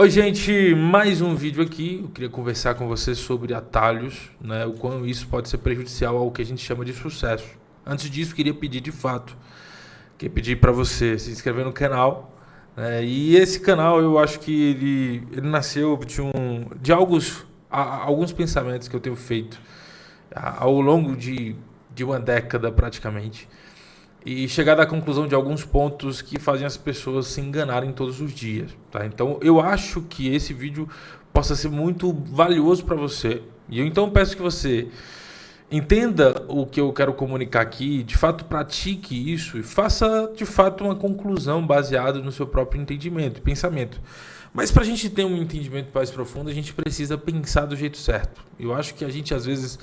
Oi, gente, mais um vídeo aqui. Eu queria conversar com você sobre atalhos, né? O quão isso pode ser prejudicial ao que a gente chama de sucesso. Antes disso, queria pedir de fato, queria pedir para você se inscrever no canal, né? E esse canal, eu acho que ele nasceu alguns pensamentos que eu tenho feito ao longo de uma década praticamente. E chegar à conclusão de alguns pontos que fazem as pessoas se enganarem todos os dias, tá? Então eu acho que esse vídeo possa ser muito valioso para você. E eu então peço que você entenda o que eu quero comunicar aqui, de fato pratique isso e faça de fato uma conclusão baseada no seu próprio entendimento e pensamento. Mas para a gente ter um entendimento mais profundo, a gente precisa pensar do jeito certo. Eu acho que a gente às vezes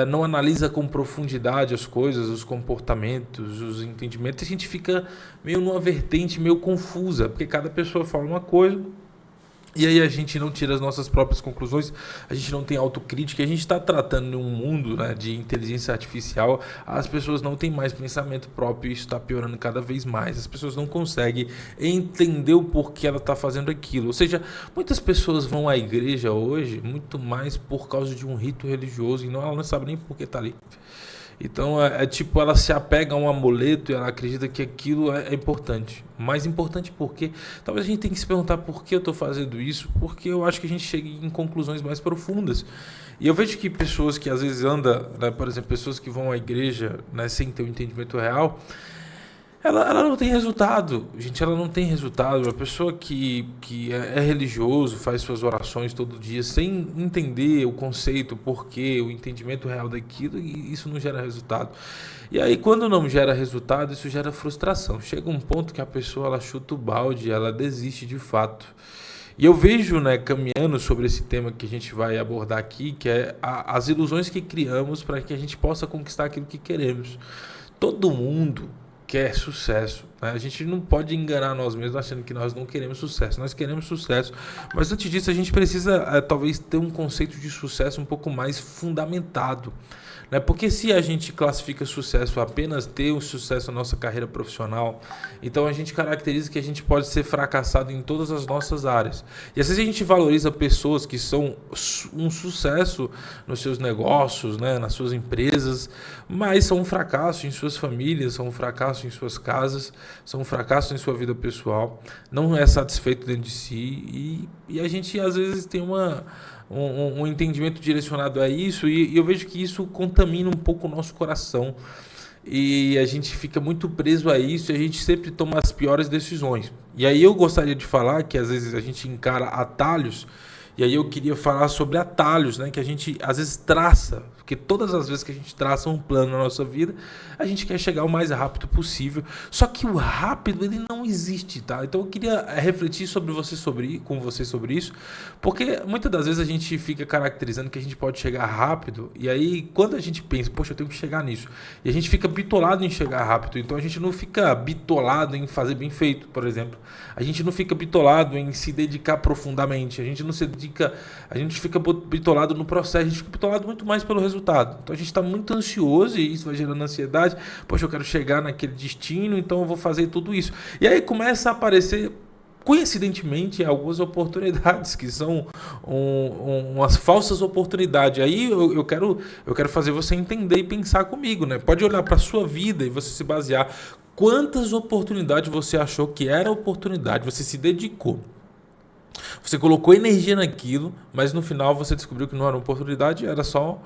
não analisa com profundidade as coisas, os comportamentos, os entendimentos, e a gente fica meio numa vertente meio confusa, porque cada pessoa fala uma coisa e aí a gente não tira as nossas próprias conclusões, a gente não tem autocrítica, a gente está tratando de um mundo, né, de inteligência artificial, as pessoas não têm mais pensamento próprio e isso está piorando cada vez mais. As pessoas não conseguem entender o porquê ela está fazendo aquilo. Ou seja, muitas pessoas vão à igreja hoje muito mais por causa de um rito religioso e ela não sabe nem por que está ali. Então é tipo, ela se apega a um amuleto e ela acredita que aquilo é importante. Mais importante porque talvez a gente tenha que se perguntar por que eu estou fazendo isso, porque eu acho que a gente chega em conclusões mais profundas. E eu vejo que pessoas que às vezes andam, né, por exemplo, pessoas que vão à igreja, né, sem ter um entendimento real, ela não tem resultado, gente, ela não tem resultado. A pessoa que é religioso, faz suas orações todo dia, sem entender o conceito, o porquê, o entendimento real daquilo, e isso não gera resultado. E aí, quando não gera resultado, isso gera frustração. Chega um ponto que a pessoa ela chuta o balde, ela desiste de fato. E eu vejo, né, caminhando sobre esse tema que a gente vai abordar aqui, que é as ilusões que criamos para que a gente possa conquistar aquilo que queremos. Todo mundo quer sucesso, né? A gente não pode enganar nós mesmos achando que nós não queremos sucesso. Nós queremos sucesso, mas antes disso a gente precisa talvez ter um conceito de sucesso um pouco mais fundamentado, né? Porque se a gente classifica sucesso apenas ter um sucesso na nossa carreira profissional, então a gente caracteriza que a gente pode ser fracassado em todas as nossas áreas. E às vezes a gente valoriza pessoas que são um sucesso nos seus negócios, né, nas suas empresas, mas são um fracasso em suas famílias, são um fracasso em suas casas, são um fracasso em sua vida pessoal, não é satisfeito dentro de si e a gente às vezes tem um entendimento direcionado a isso e eu vejo que isso contamina um pouco o nosso coração e a gente fica muito preso a isso e a gente sempre toma as piores decisões. E aí eu gostaria de falar que às vezes a gente encara atalhos. E aí eu queria falar sobre atalhos, né, que a gente às vezes traça, porque todas as vezes que a gente traça um plano na nossa vida, a gente quer chegar o mais rápido possível. Só que o rápido ele não existe, tá? Então eu queria refletir com você sobre isso, porque muitas das vezes a gente fica caracterizando que a gente pode chegar rápido, e aí quando a gente pensa, poxa, eu tenho que chegar nisso, e a gente fica bitolado em chegar rápido, então a gente não fica bitolado em fazer bem feito, por exemplo. A gente não fica bitolado em se dedicar profundamente, a gente não se dedica, a gente fica bitolado no processo, a gente fica bitolado muito mais pelo resultado. Então a gente está muito ansioso e isso vai gerando ansiedade. Poxa, eu quero chegar naquele destino, então eu vou fazer tudo isso. E aí começa a aparecer, coincidentemente, algumas oportunidades que são umas falsas oportunidades. Aí eu quero fazer você entender e pensar comigo, né? Pode olhar para a sua vida e você se basear. Quantas oportunidades você achou que era oportunidade, você se dedicou. Você colocou energia naquilo, mas no final você descobriu que não era uma oportunidade, era só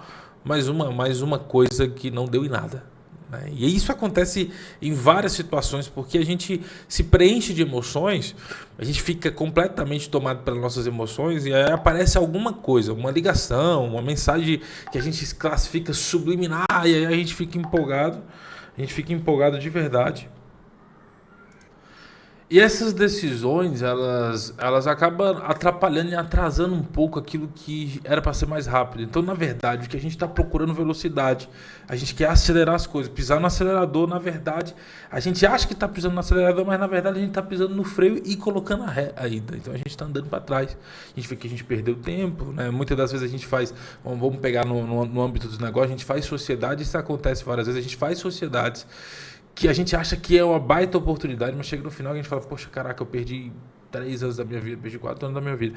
mais uma coisa que não deu em nada, né? E isso acontece em várias situações, porque a gente se preenche de emoções, a gente fica completamente tomado pelas nossas emoções e aí aparece alguma coisa, uma ligação, uma mensagem que a gente classifica subliminar e aí a gente fica empolgado de verdade. E essas decisões, elas acabam atrapalhando e atrasando um pouco aquilo que era para ser mais rápido. Então, na verdade, o que a gente está procurando velocidade, a gente quer acelerar as coisas, pisar no acelerador, na verdade, a gente acha que está pisando no acelerador, mas na verdade a gente está pisando no freio e colocando a ré ainda. Então, a gente está andando para trás. A gente vê que a gente perdeu tempo, né? Muitas das vezes a gente faz, vamos pegar no âmbito dos negócios, a gente faz sociedade, isso acontece várias vezes, a gente faz sociedades que a gente acha que é uma baita oportunidade, mas chega no final e a gente fala, poxa, caraca, eu perdi 3 anos da minha vida, perdi 4 anos da minha vida.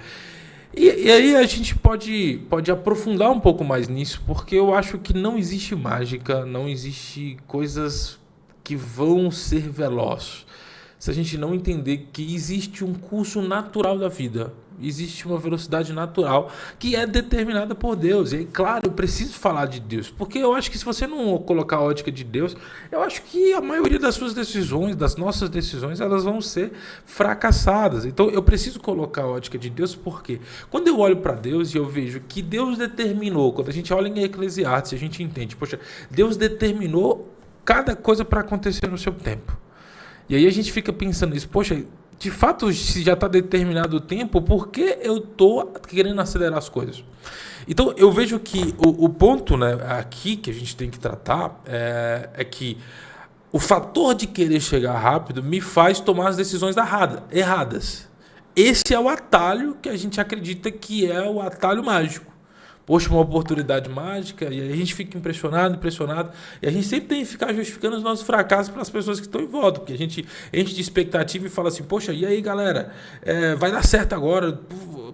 E aí a gente pode aprofundar um pouco mais nisso, porque eu acho que não existe mágica, não existe coisas que vão ser velozes. Se a gente não entender que existe um curso natural da vida, existe uma velocidade natural que é determinada por Deus. E aí, claro, eu preciso falar de Deus, porque eu acho que se você não colocar a ótica de Deus, eu acho que a maioria das suas decisões, das nossas decisões, elas vão ser fracassadas. Então eu preciso colocar a ótica de Deus, porque quando eu olho para Deus e eu vejo que Deus determinou, quando a gente olha em Eclesiastes, a gente entende, poxa, Deus determinou cada coisa para acontecer no seu tempo. E aí a gente fica pensando isso, poxa, de fato, se já está determinado o tempo, por que eu estou querendo acelerar as coisas? Então, eu vejo que o ponto, né, aqui que a gente tem que tratar é que o fator de querer chegar rápido me faz tomar as decisões erradas. Esse é o atalho que a gente acredita que é o atalho mágico. Poxa, uma oportunidade mágica, e aí a gente fica impressionado, e a gente sempre tem que ficar justificando os nossos fracassos para as pessoas que estão em volta, porque a gente enche de expectativa e fala assim, poxa, e aí galera, vai dar certo agora,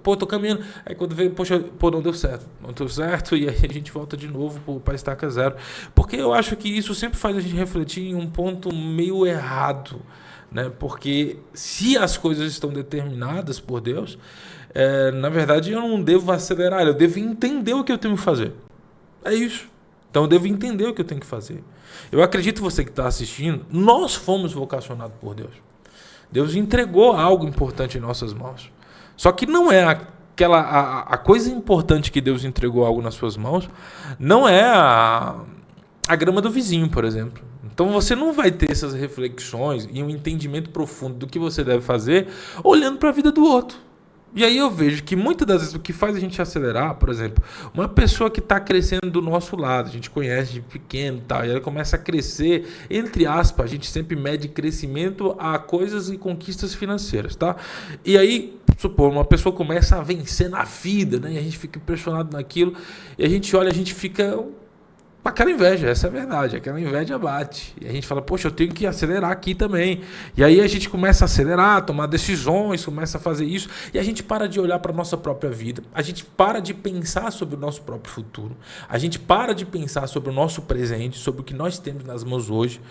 pô, tô caminhando, aí quando vem, poxa, pô, não deu certo, e aí a gente volta de novo para estaca zero, porque eu acho que isso sempre faz a gente refletir em um ponto meio errado, né? Porque se as coisas estão determinadas por Deus, na verdade eu não devo acelerar, eu devo entender o que eu tenho que fazer. É isso. Então eu devo entender o que eu tenho que fazer. Eu acredito, você que está assistindo, nós fomos vocacionados por Deus. Deus entregou algo importante em nossas mãos. Só que não é a coisa importante que Deus entregou algo nas suas mãos, não é a grama do vizinho, por exemplo. Então você não vai ter essas reflexões e um entendimento profundo do que você deve fazer olhando para a vida do outro. E aí eu vejo que muitas das vezes o que faz a gente acelerar, por exemplo, uma pessoa que está crescendo do nosso lado, a gente conhece de pequeno e tal, e ela começa a crescer, entre aspas, a gente sempre mede crescimento a coisas e conquistas financeiras, tá? E aí, supor, uma pessoa começa a vencer na vida, né? E a gente fica impressionado naquilo, e a gente olha, a gente fica com aquela inveja, essa é a verdade, aquela inveja bate. E a gente fala, poxa, eu tenho que acelerar aqui também. E aí a gente começa a acelerar, tomar decisões, começa a fazer isso, e a gente para de olhar para a nossa própria vida, a gente para de pensar sobre o nosso próprio futuro, a gente para de pensar sobre o nosso presente, sobre o que nós temos nas mãos hoje,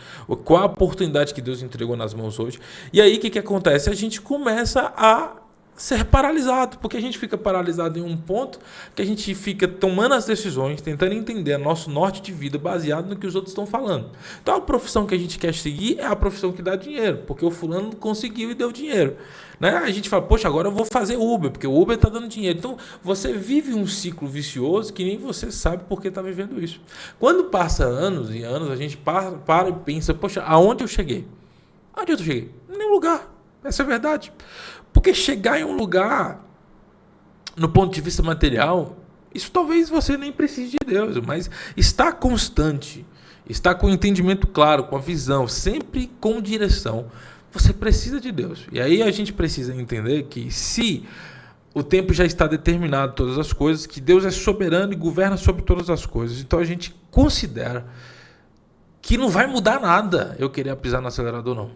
qual a oportunidade que Deus entregou nas mãos hoje. E aí o que acontece? A gente começa a ser paralisado, porque a gente fica paralisado em um ponto que a gente fica tomando as decisões, tentando entender nosso norte de vida baseado no que os outros estão falando. Então a profissão que a gente quer seguir é a profissão que dá dinheiro, porque o fulano conseguiu e deu dinheiro, né? A gente fala, poxa, agora eu vou fazer Uber, porque o Uber está dando dinheiro. Então você vive um ciclo vicioso que nem você sabe por que está vivendo isso. Quando passa anos e anos, a gente para e pensa, poxa, aonde eu cheguei? Aonde eu cheguei? Em nenhum lugar. Essa é a verdade. Porque chegar em um lugar, no ponto de vista material, isso talvez você nem precise de Deus, mas estar constante, estar com o entendimento claro, com a visão, sempre com direção, você precisa de Deus. E aí a gente precisa entender que se o tempo já está determinado, todas as coisas, que Deus é soberano e governa sobre todas as coisas, então a gente considera que não vai mudar nada eu querer pisar no acelerador, não.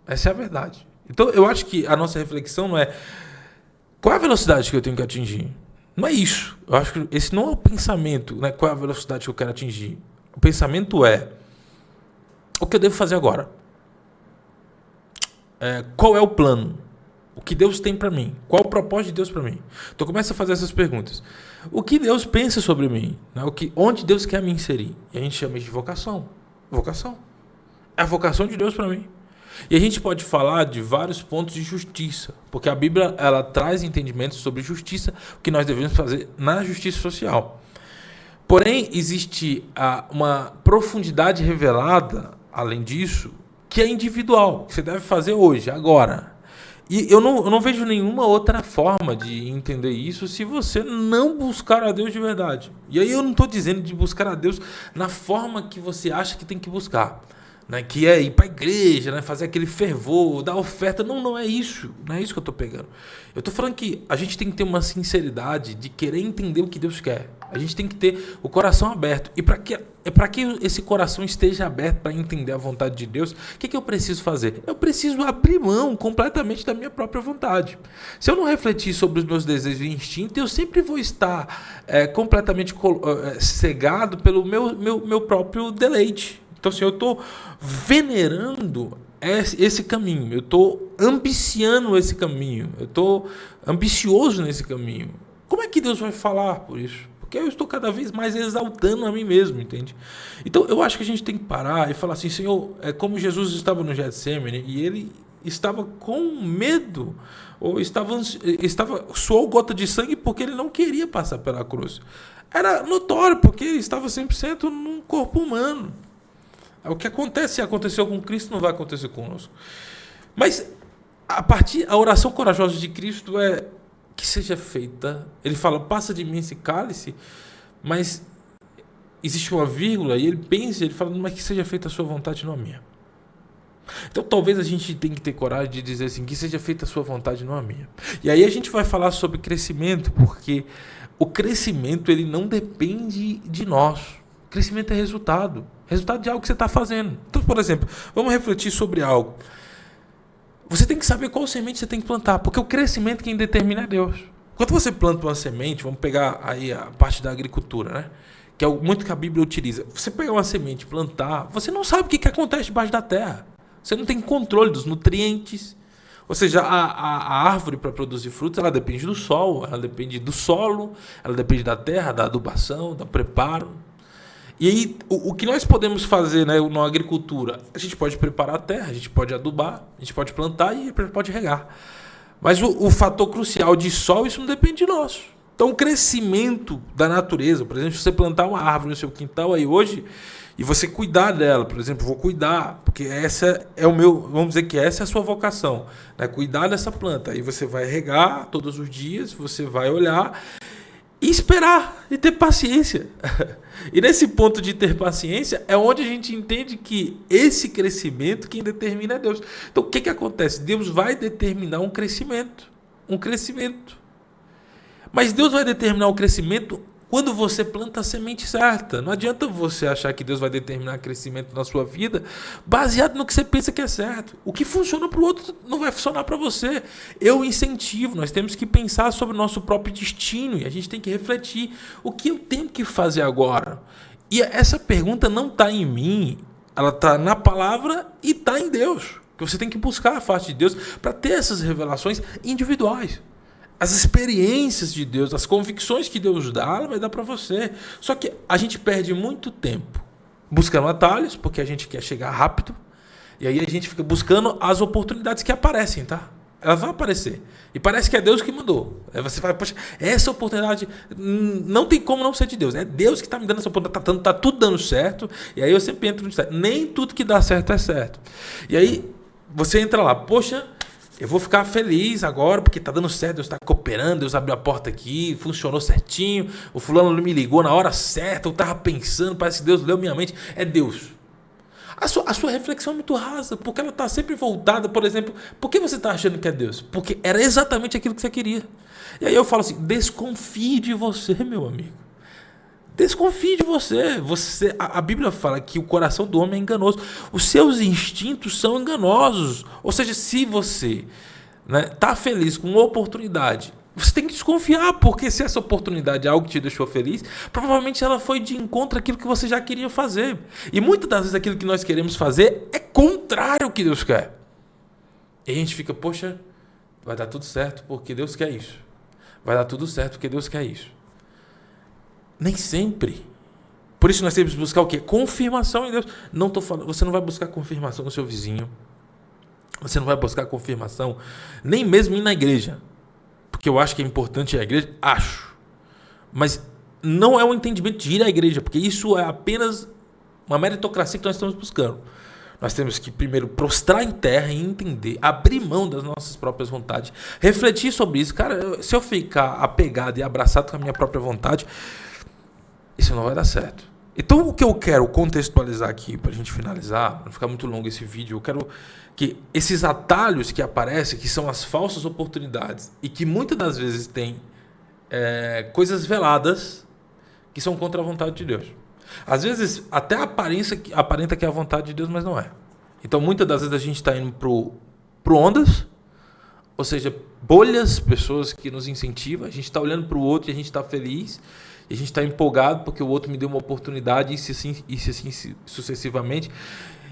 Essa é a verdade. Então, eu acho que a nossa reflexão não é qual é a velocidade que eu tenho que atingir. Não é isso. Eu acho que esse não é o pensamento, né? Qual é a velocidade que eu quero atingir. O pensamento é o que eu devo fazer agora. Qual é o plano? O que Deus tem para mim? Qual o propósito de Deus para mim? Então, começa a fazer essas perguntas. O que Deus pensa sobre mim? Né? Onde Deus quer me inserir? E a gente chama isso de vocação. Vocação. É a vocação de Deus para mim. E a gente pode falar de vários pontos de justiça, porque a Bíblia ela traz entendimentos sobre justiça, o que nós devemos fazer na justiça social. Porém, existe uma profundidade revelada, além disso, que é individual, que você deve fazer hoje, agora. E eu não vejo nenhuma outra forma de entender isso se você não buscar a Deus de verdade. E aí eu não estou dizendo de buscar a Deus na forma que você acha que tem que buscar. né, que é ir para a igreja, né, fazer aquele fervor, dar oferta. Não, não é isso. Não é isso que eu estou pegando. Eu estou falando que a gente tem que ter uma sinceridade de querer entender o que Deus quer. A gente tem que ter o coração aberto. E para que esse coração esteja aberto para entender a vontade de Deus, o que eu preciso fazer? Eu preciso abrir mão completamente da minha própria vontade. Se eu não refletir sobre os meus desejos e instintos, eu sempre vou estar completamente cegado pelo meu próprio deleite. Então, assim, eu estou venerando esse caminho, eu estou ambiciando esse caminho, eu estou ambicioso nesse caminho. Como é que Deus vai falar por isso? Porque eu estou cada vez mais exaltando a mim mesmo, entende? Então, eu acho que a gente tem que parar e falar assim, Senhor, é como Jesus estava no Getsemane e ele estava com medo, ou suou gota de sangue porque ele não queria passar pela cruz. Era notório, porque ele estava 100% num corpo humano. O que aconteceu com Cristo, não vai acontecer conosco. Mas a oração corajosa de Cristo é que seja feita. Ele fala, passa de mim esse cálice, mas existe uma vírgula, e ele fala, mas que seja feita a sua vontade, não a minha. Então talvez a gente tenha que ter coragem de dizer assim, que seja feita a sua vontade, não a minha. E aí a gente vai falar sobre crescimento, porque o crescimento ele não depende de nós. O crescimento é resultado de algo que você está fazendo. Então, por exemplo, vamos refletir sobre algo. Você tem que saber qual semente você tem que plantar, porque o crescimento quem determina é Deus. Quando você planta uma semente, vamos pegar aí a parte da agricultura, né? Que é muito que a Bíblia utiliza. Você pegar uma semente, plantar, você não sabe o que acontece debaixo da terra. Você não tem controle dos nutrientes. Ou seja, a árvore para produzir frutos, ela depende do sol, ela depende do solo, ela depende da terra, da adubação, do preparo. E aí, o que nós podemos fazer, né, na agricultura? A gente pode preparar a terra, a gente pode adubar, a gente pode plantar e pode regar. Mas o fator crucial de sol, isso não depende de nós. Então, o crescimento da natureza, por exemplo, se você plantar uma árvore no seu quintal aí hoje, e você cuidar dela, por exemplo, vou cuidar, porque essa é vamos dizer que essa é a sua vocação, né? Cuidar dessa planta. Aí você vai regar todos os dias, você vai olhar e esperar e ter paciência. E nesse ponto de ter paciência é onde a gente entende que esse crescimento quem determina é Deus. Então o que acontece? Deus vai determinar um crescimento. Mas Deus vai determinar o crescimento quando você planta a semente certa. Não adianta você achar que Deus vai determinar crescimento na sua vida baseado no que você pensa que é certo. O que funciona para o outro não vai funcionar para você. Eu incentivo, nós temos que pensar sobre o nosso próprio destino e a gente tem que refletir o que eu tenho que fazer agora. E essa pergunta não está em mim, ela está na palavra e está em Deus. Que você tem que buscar a face de Deus para ter essas revelações individuais. As experiências de Deus, as convicções que Deus dá, ela vai dar para você. Só que a gente perde muito tempo buscando atalhos, porque a gente quer chegar rápido, e aí a gente fica buscando as oportunidades que aparecem, tá? Elas vão aparecer. E parece que é Deus que mandou. Aí você fala, poxa, essa oportunidade não tem como não ser de Deus. É Deus que está me dando essa oportunidade, tá tudo dando certo, e aí eu sempre entro no certo. Nem tudo que dá certo é certo. E aí você entra lá, poxa, eu vou ficar feliz agora porque está dando certo, Deus está cooperando, Deus abriu a porta aqui, funcionou certinho, o fulano me ligou na hora certa, eu estava pensando, parece que Deus leu minha mente. É Deus. A sua reflexão é muito rasa, porque ela está sempre voltada, por exemplo, por que você está achando que é Deus? Porque era exatamente aquilo que você queria. E aí eu falo assim, desconfie de você, meu amigo. Desconfie de você. A Bíblia fala que o coração do homem é enganoso. Os seus instintos são enganosos. Ou seja, se você está feliz com uma oportunidade, você tem que desconfiar, porque se essa oportunidade é algo que te deixou feliz, provavelmente ela foi de encontro àquilo que você já queria fazer. E muitas das vezes aquilo que nós queremos fazer é contrário ao que Deus quer. E a gente fica, poxa, vai dar tudo certo porque Deus quer isso. Vai dar tudo certo porque Deus quer isso. Nem sempre. Por isso nós temos que buscar o quê? Confirmação em Deus. Não estou falando, você não vai buscar confirmação no seu vizinho. Você não vai buscar confirmação nem mesmo ir na igreja. Porque eu acho que é importante ir à igreja, acho. Mas não é um entendimento de ir à igreja, porque isso é apenas uma meritocracia que nós estamos buscando. Nós temos que primeiro prostrar em terra e entender, abrir mão das nossas próprias vontades, refletir sobre isso. Cara, se eu ficar apegado e abraçado com a minha própria vontade, isso não vai dar certo. Então, o que eu quero contextualizar aqui, para a gente finalizar, para não ficar muito longo esse vídeo, eu quero que esses atalhos que aparecem, que são as falsas oportunidades, e que muitas das vezes têm coisas veladas que são contra a vontade de Deus. Às vezes, até aparenta que é a vontade de Deus, mas não é. Então, muitas das vezes a gente está indo pro ondas, ou seja, bolhas, pessoas que nos incentivam, a gente está olhando para o outro e a gente está feliz, e a gente está empolgado porque o outro me deu uma oportunidade, e assim sucessivamente.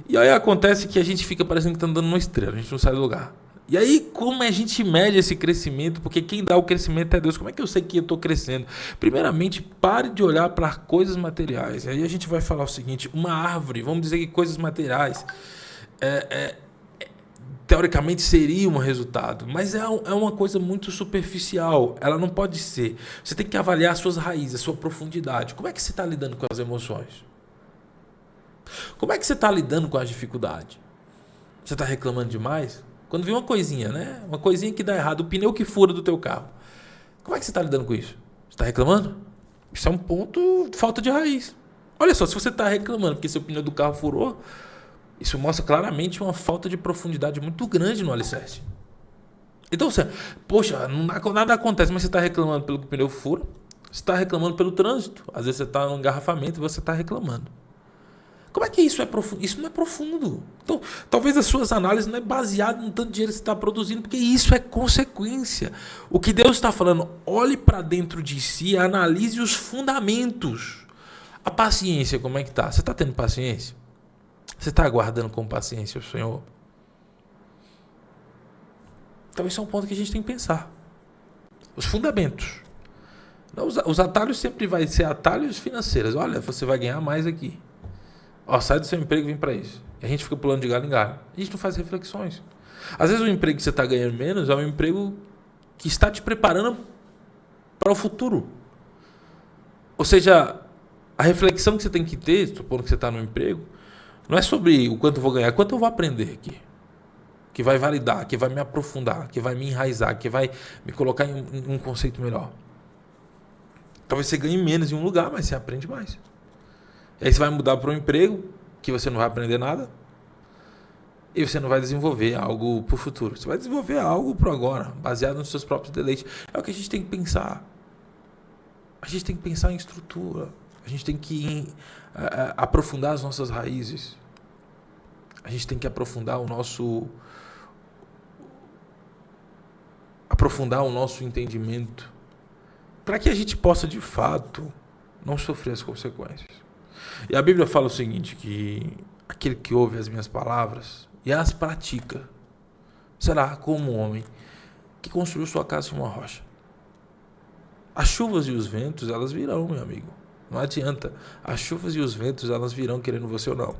E aí acontece que a gente fica parecendo que está andando numa estrela, a gente não sai do lugar. E aí, como a gente mede esse crescimento? Porque quem dá o crescimento é Deus. Como é que eu sei que eu estou crescendo? Primeiramente, pare de olhar para coisas materiais. Aí a gente vai falar o seguinte, uma árvore, vamos dizer que coisas materiais, teoricamente seria um resultado, mas é uma coisa muito superficial, ela não pode ser. Você tem que avaliar as suas raízes, a sua profundidade. Como é que você está lidando com as emoções? Como é que você está lidando com as dificuldades? Você está reclamando demais? Quando vem uma coisinha, né? Uma coisinha que dá errado, o pneu que fura do teu carro. Como é que você está lidando com isso? Você está reclamando? Isso é um ponto de falta de raiz. Olha só, se você está reclamando porque seu pneu do carro furou, isso mostra claramente uma falta de profundidade muito grande no alicerce. Então você, poxa, nada acontece, mas você está reclamando pelo que o pneu fura, você está reclamando pelo trânsito. Às vezes você está no engarrafamento e você está reclamando. Como é que isso é profundo? Isso não é profundo. Então, talvez as suas análises não é baseado no tanto de dinheiro que você está produzindo, porque isso é consequência. O que Deus está falando, olhe para dentro de si, analise os fundamentos. A paciência, como é que está? Você está tendo paciência? Você está aguardando com paciência o Senhor? Então esse é um ponto que a gente tem que pensar. Os fundamentos. Os atalhos sempre vai ser atalhos financeiros. Olha, você vai ganhar mais aqui. Ó, sai do seu emprego e vem para isso. E a gente fica pulando de galho em galho. A gente não faz reflexões. Às vezes o emprego que você está ganhando menos é um emprego que está te preparando para o futuro. Ou seja, a reflexão que você tem que ter, supondo que você está no emprego, não é sobre o quanto eu vou ganhar, quanto eu vou aprender aqui. Que vai validar, que vai me aprofundar, que vai me enraizar, que vai me colocar em um conceito melhor. Talvez você ganhe menos em um lugar, mas você aprende mais. E aí você vai mudar para um emprego que você não vai aprender nada e você não vai desenvolver algo para o futuro. Você vai desenvolver algo para agora, baseado nos seus próprios deleites. É o que a gente tem que pensar. A gente tem que pensar em estrutura. A gente tem que aprofundar as nossas raízes. A gente tem que aprofundar o nosso entendimento para que a gente possa, de fato, não sofrer as consequências. E a Bíblia fala o seguinte, que aquele que ouve as minhas palavras e as pratica será como um homem que construiu sua casa em uma rocha. As chuvas e os ventos, elas virão, meu amigo. Não adianta. As chuvas e os ventos, elas virão querendo você ou não.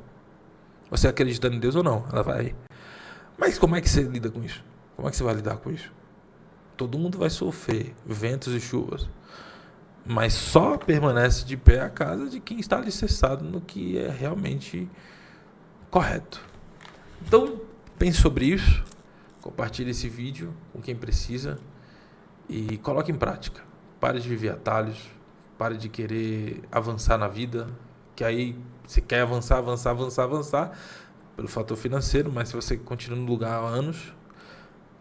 Você acreditando em Deus ou não, ela vai. Mas como é que você lida com isso? Como é que você vai lidar com isso? Todo mundo vai sofrer ventos e chuvas. Mas só permanece de pé a casa de quem está alicerçado no que é realmente correto. Então, pense sobre isso. Compartilhe esse vídeo com quem precisa. E coloque em prática. Pare de viver atalhos. Pare de querer avançar na vida. Que aí você quer avançar pelo fator financeiro, mas se você continua no lugar há anos,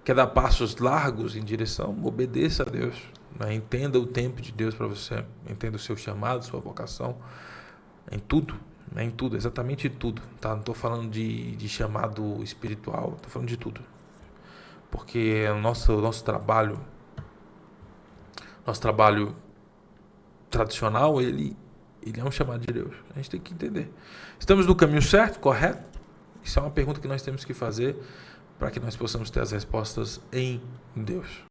quer dar passos largos em direção, obedeça a Deus. Né? Entenda o tempo de Deus para você. Entenda o seu chamado, sua vocação. Em tudo. Né? Em tudo, exatamente tudo. Tá? Não estou falando de chamado espiritual, estou falando de tudo. Porque o nosso trabalho tradicional, ele é um chamado de Deus. A gente tem que entender. Estamos no caminho certo, correto? Isso é uma pergunta que nós temos que fazer para que nós possamos ter as respostas em Deus.